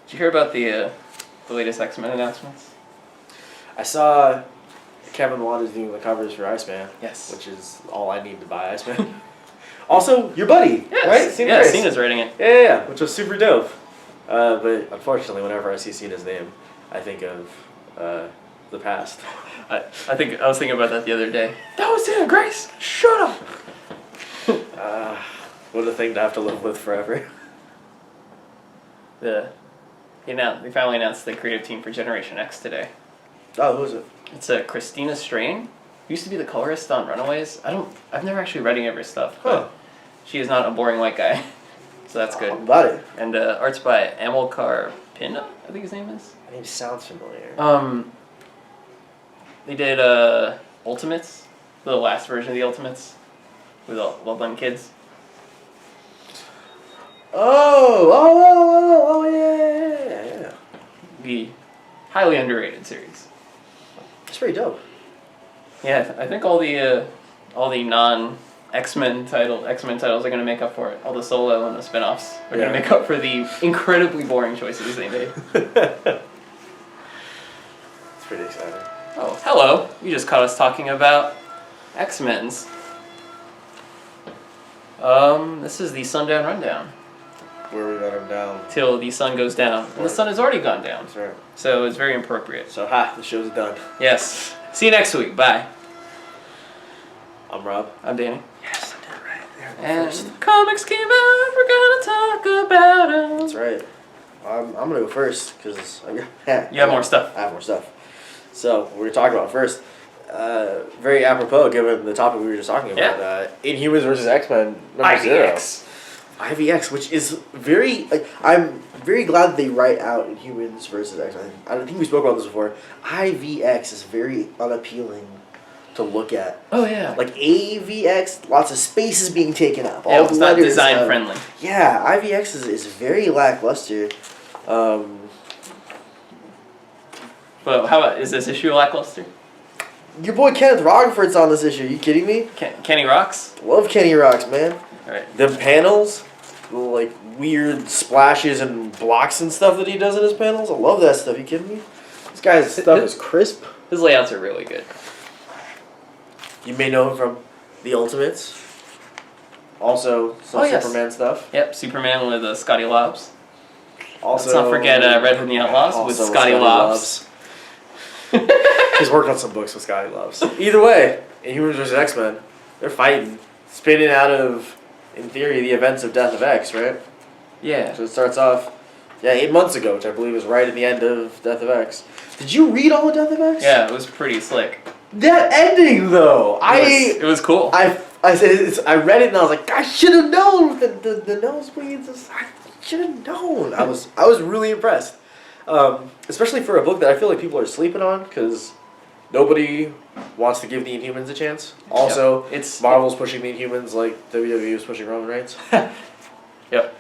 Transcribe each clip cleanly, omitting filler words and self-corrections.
Did you hear about the latest X-Men announcements? I saw Cavanaugh is doing the covers for Iceman. Yes. Which is all I need to buy Iceman. Also, your buddy, right? Cena's writing it. Yeah, which was super dope. But unfortunately, whenever I see Cena's name, I think of the past. I was thinking about that the other day. That was Cena, Grace. Shut up. What a thing to have to live with forever. They finally announced the creative team for Generation X today. Oh, who is it? It's Christina Strain. Used to be the colorist on Runaways. I've never actually read any of her stuff, but she is not a boring white guy, so that's good. About it. And art's by Amilcar Pinna, I think his name is. That name sounds familiar. They did Ultimates, the last version of the Ultimates, with all them kids. Oh, yeah. The highly underrated series. It's pretty dope. Yeah, I think all the non X-Men titles are going to make up for it. All the solo and the spin-offs are going to make up for the incredibly boring choices they made. It's pretty exciting. Oh, hello. You just caught us talking about X-Men's. This is the Sundown Rundown. Where we got him down. Till the sun goes down. And the sun has already gone down. That's right. So it's very appropriate. So, the show's done. Yes. See you next week. Bye. I'm Rob. I'm Danny. Yes, I did it right there. And comics came out. We're going to talk about them. That's right. I'm going to go first because you have more stuff. I have more stuff. So, what we're going to talk about first, very apropos given the topic we were just talking about, Inhumans versus X-Men number 0. IvX, which is very... I'm very glad that they write out Inhumans versus X-Men. I think we spoke about this before. IvX is very unappealing to look at. Oh, yeah. Like AVX, lots of space is being taken up. Yeah, it's not design friendly. Yeah, IvX is very lackluster. But how about, is this issue lackluster? Your boy Kenneth Rockerford's on this issue. Are you kidding me? Kenny Rocks? Love Kenny Rocks, man. Alright. The panels, like weird splashes and blocks and stuff that he does in his panels. I love that stuff. Are you kidding me? This guy's stuff is crisp. His layouts are really good. You may know him from The Ultimates. Also, some Superman stuff. Yep, Superman with Scotty Lobbs. Also, let's not forget Red Hood and the Outlaws with Scotty Lobbs. He's worked on some books with Scotty Lobbs. Either way, Inhumans vs. X-Men, they're fighting, spinning out of, in theory, the events of Death of X, right? Yeah. So it starts off, 8 months ago, which I believe was right at the end of Death of X. Did you read all of Death of X? Yeah, it was pretty slick. That ending, though, it was cool. I read it and I was like, I should have known the nosebleeds. I should have known. I was really impressed, especially for a book that I feel like people are sleeping on because nobody wants to give the Inhumans a chance. Also, Marvel's pushing the Inhumans like WWE was pushing Roman Reigns. Yep.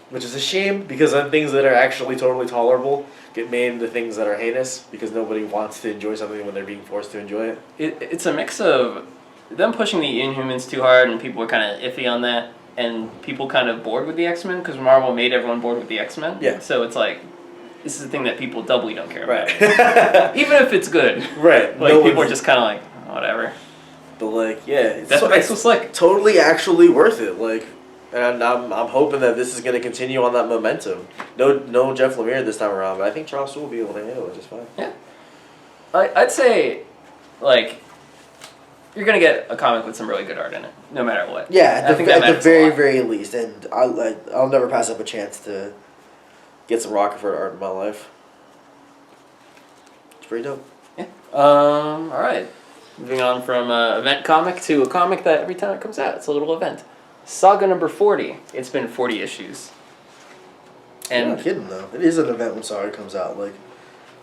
Which is a shame because then things that are actually totally tolerable get made into things that are heinous because nobody wants to enjoy something when they're being forced to enjoy it. It's a mix of them pushing the Inhumans too hard and people were kind of iffy on that and people kind of bored with the X-Men because Marvel made everyone bored with the X-Men. Yeah. So it's like, this is the thing that people doubly don't care about. Right. Even if it's good. Right. Like, people are just kind of like, whatever. But like, yeah. That's what makes it slick. Totally actually worth it. Like, and I'm hoping that this is going to continue on that momentum. No Jeff Lemire this time around, but I think Charles Soule will be able to handle it just fine. Yeah. I'd say, like, you're going to get a comic with some really good art in it, no matter what. Yeah, at the very, very least. And I'll never pass up a chance to get some Rockefeller art in my life. It's pretty dope. Yeah. All right. Moving on from event comic to a comic that every time it comes out, it's a little event. Saga number 40. It's been 40 issues. And I'm not kidding, though. It is an event when Saga comes out. Like,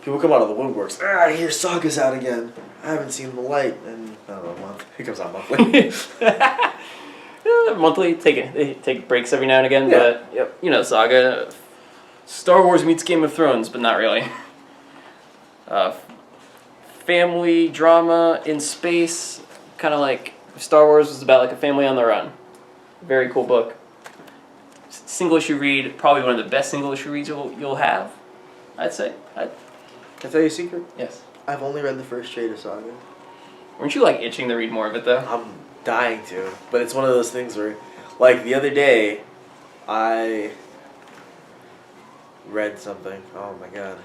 people come out of the woodworks. I hear Saga's out again. I haven't seen the light in, I don't know, a month. It comes out monthly. Monthly, they take breaks every now and again, but yep, you know, Saga, Star Wars meets Game of Thrones, but not really. Family drama in space, kind of like Star Wars was about like a family on the run. Very cool book. single issue read, probably one of the best single issue reads you'll have, I'd say. Can I tell you a secret? Yes. I've only read the first trade of Saga. Weren't you like itching to read more of it though? I'm dying to, but it's one of those things where, like the other day, I read something. Oh my god,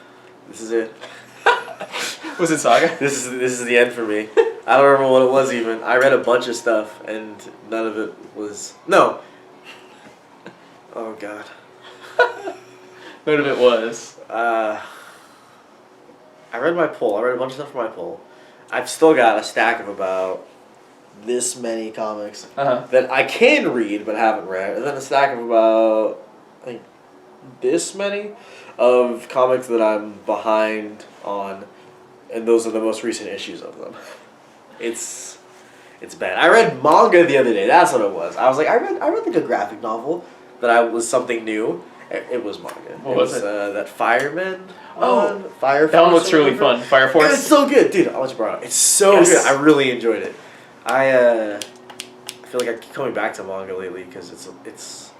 this is it. Was it Saga? This is the end for me. I don't remember what it was even. I read a bunch of stuff and none of it was no. Oh god. None of it was. I read my poll. I read a bunch of stuff for my poll. I've still got a stack of about this many comics that I can read but haven't read, and then a stack of about I think this many of comics that I'm behind on, and those are the most recent issues of them. It's bad. I read manga the other day. That's what it was. I was like, I read like a graphic novel that was something new. It was manga. What was it? That Fireman. Oh, Fire. That one looks really fun. Fire Force. It's so good, dude. I'll let you borrow it. It's so good. I really enjoyed it. I feel like I keep coming back to manga lately because it's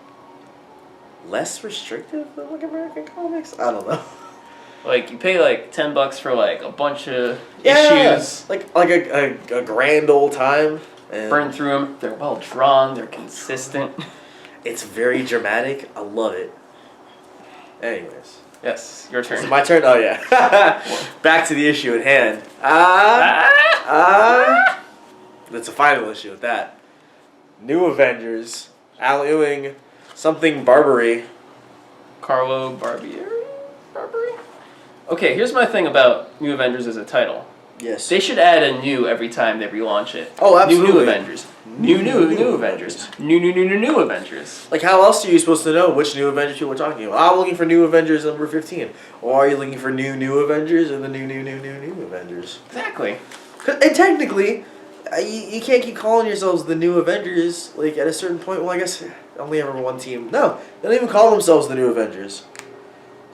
less restrictive than like American comics. I don't know. Like you pay like $10 for like a bunch of issues. Like a grand old time. And burn through them. They're well drawn. They're consistent. It's very dramatic. I love it. Anyways. Yes, your turn. Is it my turn? Oh yeah. Back to the issue at hand. That's a final issue with that. New Avengers. Al Ewing. Something Barbary. Carlo Barbieri? Barbary? Okay, here's my thing about New Avengers as a title. Yes. They should add a new every time they relaunch it. Oh, absolutely. New Avengers. New Avengers. New Avengers. Like, how else are you supposed to know which New Avengers people are talking about? I'm looking for New Avengers number 15. Or are you looking for New Avengers or the new Avengers? Exactly. And technically, you can't keep calling yourselves the New Avengers, like, at a certain point. Well, I guess only ever one team. No, they don't even call themselves the New Avengers.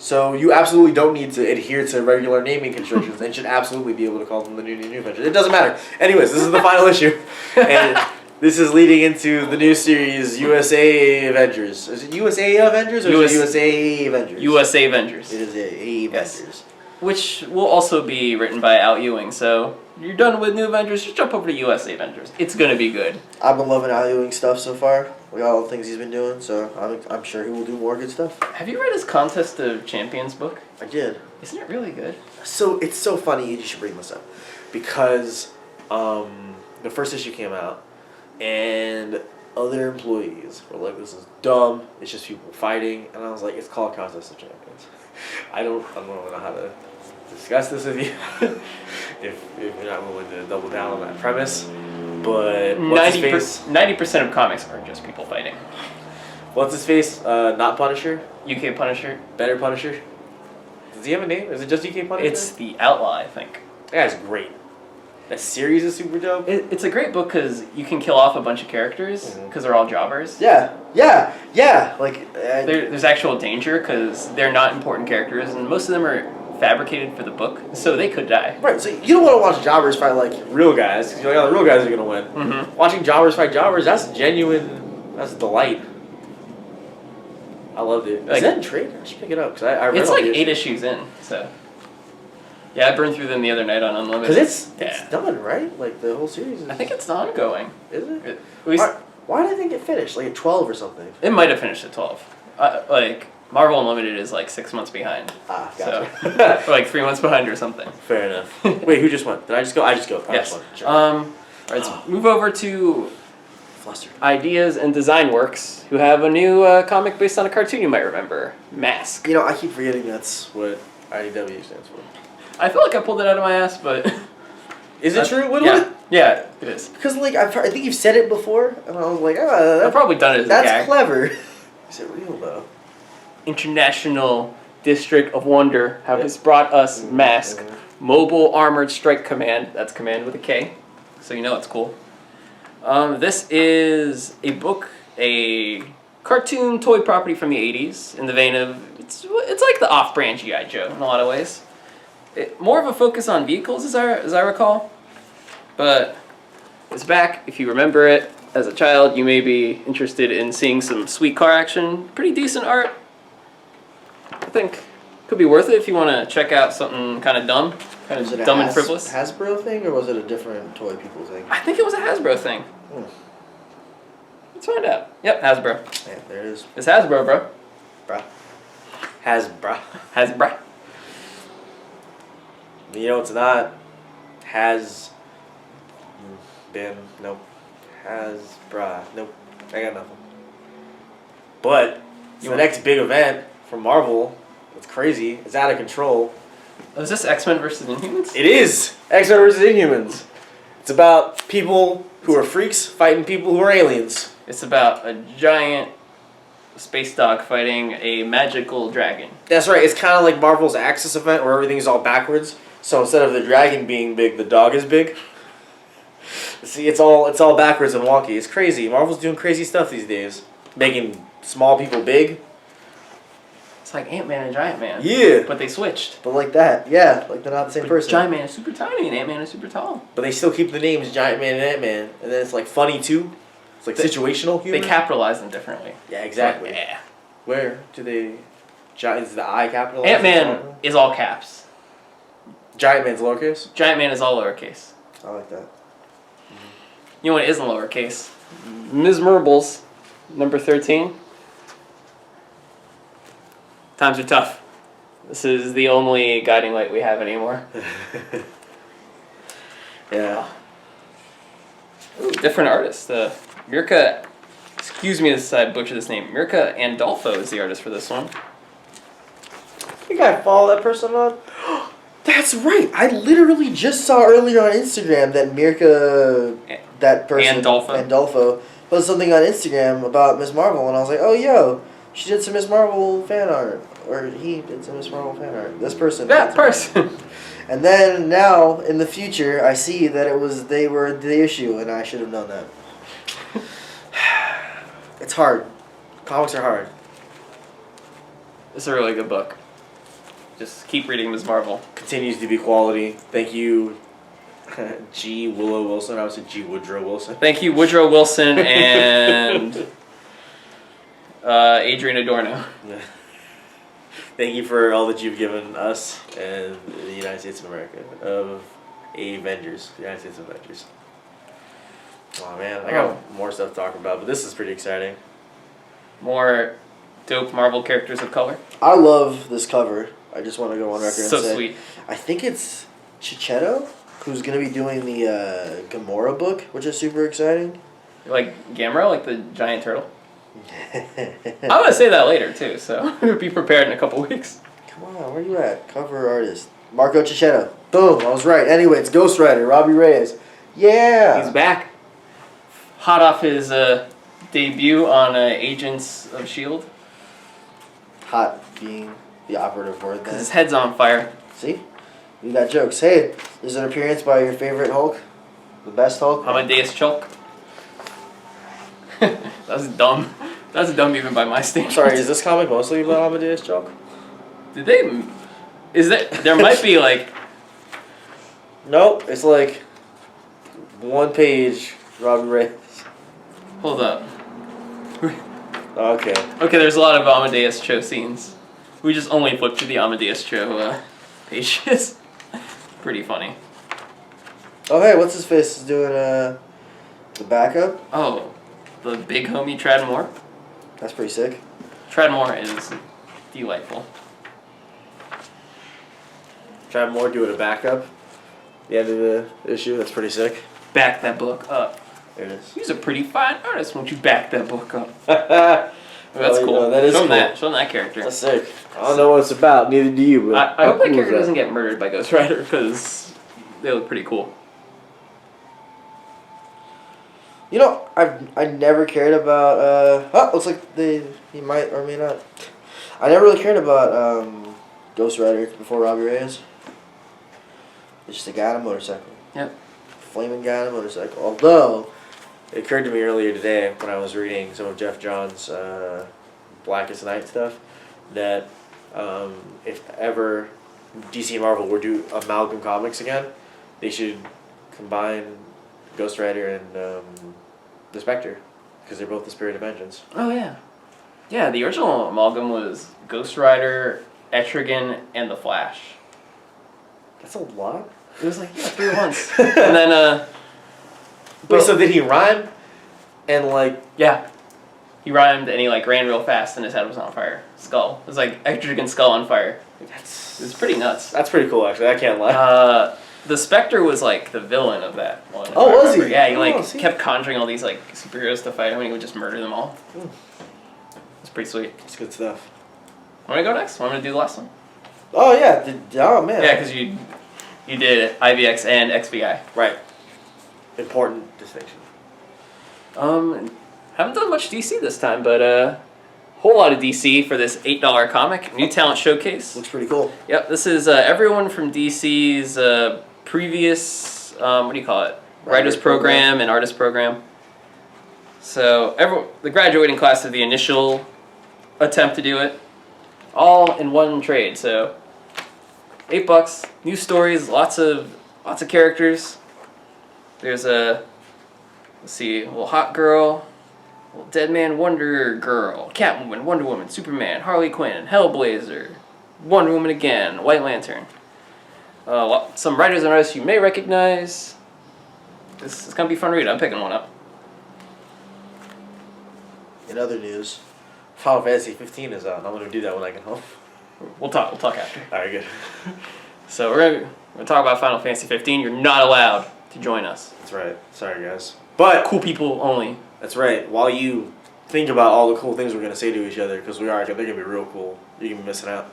So you absolutely don't need to adhere to regular naming constrictions and should absolutely be able to call them the new Avengers. It doesn't matter. Anyways, this is the final issue. And this is leading into the new series, USAvengers. Is it USAvengers or is it USAvengers? USAvengers. It is Avengers. Yes. Which will also be written by Al Ewing, so you're done with New Avengers, just jump over to USAvengers. It's going to be good. I've been loving Al Ewing stuff so far. We got all the things he's been doing, so I'm sure he will do more good stuff. Have you read his Contest of Champions book? I did. Isn't it really good? So it's so funny you should bring this up, because the first issue came out, and other employees were like, "This is dumb. It's just people fighting," and I was like, "It's called Contest of Champions." I don't really know how to discuss this with you if you're not willing to double down on that premise. But 90% of comics are just people fighting. What's his face? Not Punisher. UK Punisher. Better Punisher. Does he have a name? Is it just UK Punisher? It's the Outlaw, I think. That guy's great. That series is super dope. It's a great book because you can kill off a bunch of characters because they're all jobbers. Yeah. Like there's actual danger because they're not important characters, and most of them are fabricated for the book, so they could die. Right. So you don't want to watch jobbers fight like real guys because you're like, oh, the real guys are gonna win. Mm-hmm. Watching jobbers fight jobbers, that's genuine. That's delight. I loved it. Is that in trade? I should pick it up because I read it's all like the 8 issues in, so. Yeah, I burned through them the other night on Unlimited. Because it's done, right? Like, the whole series is... I think it's ongoing. Is it? At least... Why did I think it finished? Like, at 12 or something? It might have finished at 12. Like, Marvel Unlimited is like 6 months behind. Ah, gotcha. So, or like 3 months behind or something. Fair enough. Wait, who just went? Did I just go? I just go. Yes. Sure. Alright, let's move over to... Flustered. Ideas and Design Works, who have a new comic based on a cartoon you might remember. Mask. You know, I keep forgetting that's what IDW stands for. I feel like I pulled it out of my ass, but... Is it true? Yeah, it is. Because, like, I think you've said it before, and I was like, oh... I've probably done it as a gag. That's clever. Is it real, though? International District of Wonder has brought us Mask. Mobile Armored Strike Command. That's command with a K, so you know it's cool. This is a book, a cartoon toy property from the 80s, in the vein of... It's like the off-brand G.I. Joe in a lot of ways. More of a focus on vehicles, as I recall, but it's back. If you remember it, as a child, you may be interested in seeing some sweet car action. Pretty decent art. I think could be worth it if you want to check out something kind of dumb, kind of dumb and frivolous. Hasbro thing, or was it a different toy people thing? I think it was a Hasbro thing. Let's find out. Yep, Hasbro. Yeah, there it is. It's Hasbro, bro. Bruh. Hasbro. Hasbro. You know it's not. Has been. Nope. Hasbro. Nope. I got nothing. But the next big event from Marvel. It's crazy. It's out of control. Oh, is this X-Men versus Inhumans? It is X-Men versus Inhumans. It's about people who are freaks fighting people who are aliens. It's about a giant space dog fighting a magical dragon. That's right. It's kind of like Marvel's Axis event where everything's all backwards. So instead of the dragon being big, the dog is big. See, it's all backwards and wonky. It's crazy. Marvel's doing crazy stuff these days, making small people big. It's like Ant-Man and Giant Man. Yeah. But they switched. But like that, yeah, like they're not the same person. Giant Man is super tiny and Ant-Man is super tall. But they still keep the names Giant Man and Ant-Man, and then it's like funny too. It's like situational humor. They capitalize them differently. Yeah, exactly. Yeah. Where do they? Is the I capitalized? Ant-Man is all caps. Giant Man's lowercase? Giant Man is all lowercase. I like that. You know what isn't lowercase? Ms. Marbles, number 13. Times are tough. This is the only guiding light we have anymore. Yeah. Ooh, different artist. Mirka, excuse me if I butcher this name. Mirka Andolfo is the artist for this one. I think I follow that person on. That's right. I literally just saw earlier on Instagram that Mirka, that person, Andolfo, posted something on Instagram about Ms. Marvel, and I was like, oh, yo, she did some Ms. Marvel fan art. Or he did some Ms. Marvel fan art. This person. That person. And then now, in the future, I see that they were the issue, and I should have known that. It's hard. Comics are hard. It's a really good book. Just keep reading Ms. Marvel. Continues to be quality. Thank you, G. Willow Wilson. I would say G. Woodrow Wilson. Thank you, Woodrow Wilson and Adrian Adorno. Yeah. Thank you for all that you've given us and the United States of America, of Avengers, the United States of Avengers. Oh man, I got more stuff to talk about, but this is pretty exciting. More dope Marvel characters of color. I love this cover. I just want to go on record and say. So sweet. I think it's Chichetto who's going to be doing the Gamora book, which is super exciting. Like Gamera, like the giant turtle? I'm going to say that later, too, so be prepared in a couple weeks. Come on, where you at? Cover artist. Marco Chichetto. Boom, I was right. Anyway, it's Ghost Rider, Robbie Reyes. Yeah! He's back. Hot off his debut on Agents of S.H.I.E.L.D. Hot being the operative word Because then. his head's on fire. See? You got jokes. Hey, there's an appearance by your favorite Hulk. The best Hulk. Amadeus Chulk. That's dumb. That's dumb even by my standards. Sorry, is this comic mostly about Amadeus Chulk? Did they... There might be like... Nope, it's like one page, Robbie Reyes. Hold up. Okay. Okay, there's a lot of Amadeus Cho scenes. We just only flipped to the Amadeus Cho pages. Pretty funny. Oh hey, what's his face is doing the backup? Oh, the big homie Trad Moore. That's pretty sick. Trad Moore is delightful. Trad Moore doing a backup. The end of the issue. That's pretty sick. Back that book up. There it is. He's a pretty fine artist. Won't you back that book up? That's cool. No, that is Show him cool. that. Show him that character. That's sick. I don't know what it's about. Neither do you. But I hope that character doesn't get murdered by Ghost Rider because they look pretty cool. You know, I never cared about. Looks like he might or may not. I never really cared about Ghost Rider before Robbie Reyes. It's just a guy on a motorcycle. Yep. Flaming guy on a motorcycle. Although, it occurred to me earlier today when I was reading some of Jeff Johns' Blackest Night stuff that if ever DC and Marvel were to do amalgam comics again, they should combine Ghost Rider and the Spectre, because they're both the Spirit of Vengeance. Oh yeah, yeah. The original amalgam was Ghost Rider, Etrigan, and the Flash. That's a lot. It was like 3 at once, and then Wait, so did he rhyme? And like yeah, he rhymed and he like ran real fast and his head was on fire. Skull. It was like Etrigan's skull on fire. It was pretty nuts. That's pretty cool, actually. I can't lie. The Spectre was like the villain of that one. Oh, was he? Yeah, he like kept conjuring all these like superheroes to fight him and he would just murder them all. It's pretty sweet. It's good stuff. Want me to go next? Want me to do the last one? Oh yeah. Oh man. Yeah, because you did IvX and XVI. Right. Important distinction. Haven't done much DC this time, but whole lot of DC for this $8 comic. New Talent Showcase. Looks pretty cool. Yep, this is everyone from DC's previous, what do you call it? Writers program and artist program. So the graduating class of the initial attempt to do it, all in one trade. So $8, new stories, lots of characters. There's a, let's see, a little hot girl, a little Dead Man Wonder Girl, Catwoman, Wonder Woman, Superman, Harley Quinn, Hellblazer, Wonder Woman again, White Lantern. Some writers and artists you may recognize. This is gonna be a fun read. I'm picking one up. In other news, Final Fantasy 15 is out. I'm gonna do that when I get home. We'll talk after. All right, good. So we're gonna talk about Final Fantasy 15. You're not allowed to join us. That's right. Sorry, guys. But Cool people only. that's right. While you think about all the cool things we're gonna say to each other, because they're gonna be real cool. You're gonna be missing out.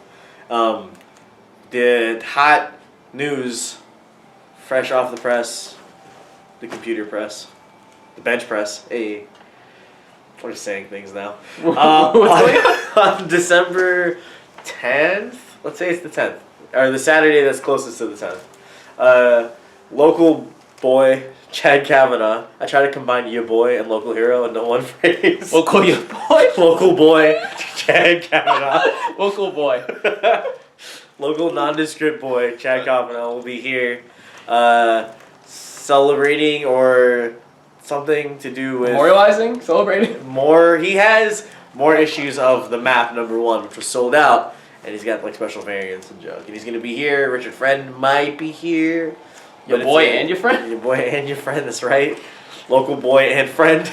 The hot news, fresh off the press, the computer press, the bench press. Hey, we're just saying things now. On December 10th, let's say it's the 10th, or the Saturday that's closest to the 10th. Local boy Chad Cavanaugh. I try to combine your boy and local hero into one phrase. Local your boy. Local boy Chad Cavanaugh. Local boy. Local nondescript boy Chad Cavanaugh will be here, celebrating or something to do with Memorializing, celebrating. more. He has more issues of the map #1, which was sold out, and he's got like special variants and junk. And he's gonna be here. Richard Friend might be here. Your boy and your friend? Your boy and your friend, that's right. Local boy and friend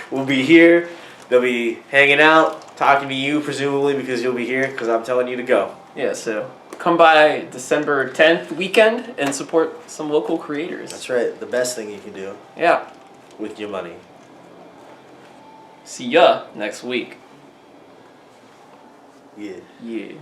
will be here. They'll be hanging out, talking to you, presumably, because you'll be here, because I'm telling you to go. Yeah, so come by December 10th weekend and support some local creators. That's right. The best thing you can do. Yeah. With your money. See ya next week. Yeah. Yeah.